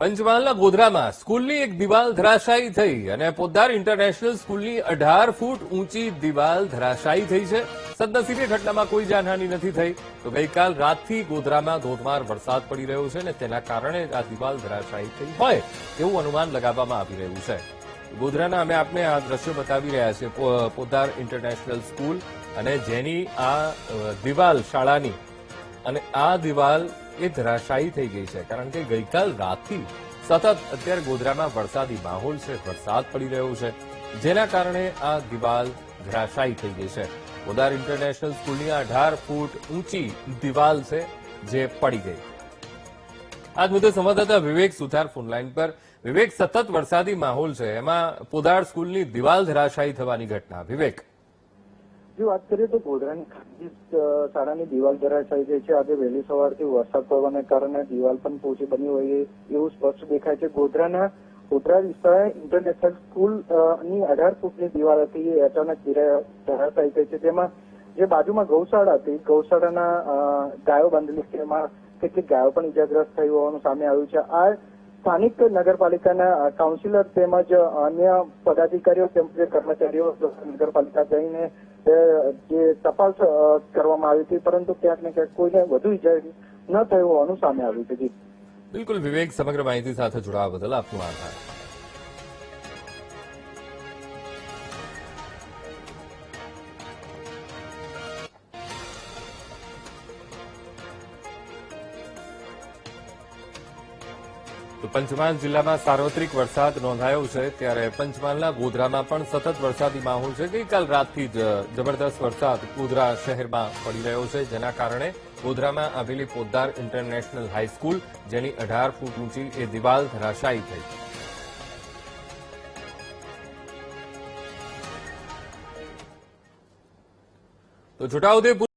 પંચમહાલના ગોધરામાં સ્કૂલની એક દિવાલ ધરાશાયી થઈ અને પોદ્દાર ઇન્ટરનેશનલ સ્કૂલની 18 ફૂટ ઊંચી દિવાલ ધરાશાયી થઈ છે। સદનસીબે ઘટનામાં કોઈ જાનહાનિ નથી થઈ। તો ગઈકાલ રાતથી ગોધરામાં ધોધમાર વરસાદ પડી રહ્યો છે અને તેના કારણે આ દિવાલ ધરાશાયી થઈ હોય એવું અનુમાન લગાવવામાં આવી રહ્યું છે। ગોધરાના અમે આપને આ દ્રશ્યો બતાવી રહ્યા છીએ પોદ્દાર ઇન્ટરનેશનલ સ્કૂલ અને જેની આ દિવાલ શાળાની અને આ દિવાલ એ ધરાશાયી થઈ ગઈ છે કારણ કે ગઈકાલ રાતથી સતત અત્યારે ગોધરામાં વરસાદી માહોલ છે, વરસાદ પડી રહ્યો છે, જેના કારણે આ દિવાલ ધરાશાયી થઈ ગઈ છે। પોદ્દાર ઇન્ટરનેશનલ સ્કૂલની 18 ફૂટ ઊંચી દિવાલ છે જે પડી ગઈ। આજ મુદ્દે સંવાદદાતા વિવેક સુથાર ફોનલાઈન પર। વિવેક, સતત વરસાદી માહોલ છે, એમાં પોદ્દાર સ્કૂલની દિવાલ ધરાશાયી થવાની ઘટના। વિવેક, જો વાત કરીએ તો ગોધરાની ખાનગી શાળાની દિવાલ ધરાશાયી થઈ છે। આજે વહેલી સવારથી વરસાદ પડવાને કારણે દિવાલ પણ પોચી બની હોય એવું સ્પષ્ટ દેખાય છે। ગોધરા વિસ્તાર ઇન્ટરનેશનલ સ્કૂલ ની 18 ફૂટની દિવાલ હતી એ અચાનક ધરાશાયી થઈ છે। તેમાં જે બાજુમાં ગૌશાળા હતી, ગૌશાળાના ગાયો બાંધેલી છે, એમાં કેટલીક ગાયો પણ ઇજાગ્રસ્ત થઈ હોવાનું સામે આવ્યું છે। આ સ્થાનિક નગરપાલિકાના કાઉન્સિલર તેમજ અન્ય પદાધિકારીઓ તેમજ કર્મચારીઓ નગરપાલિકા જઈને જે તપાસ કરવામાં આવી હતી, પરંતુ ક્યાંક ને ક્યાંક કોઈને વધુ ઇજા ન થઈ હોવાનું સામે આવ્યું છે। બિલકુલ વિવેક, સમગ્ર માહિતી સાથે જોડાવા બદલ આપનો આભાર। તો પંચમહાલ જિલ્લામાં સાર્વત્રિક વરસાદ નોંધાયો છે, ત્યારે પંચમહાલના ગોધરામાં પણ સતત વરસાદી માહોલ છે। ગઈકાલ રાતથી જ જબરદસ્ત વરસાદ ગોધરા શહેરમાં પડી રહ્યો છે, જેના કારણે ગોધરામાં આવેલી પોદ્દાર ઇન્ટરનેશનલ હાઈસ્કૂલ જેની 18 ફૂટ ઊંચી એ દિવાલ ધરાશાયી થઈ। તો છોટાઉદેપુર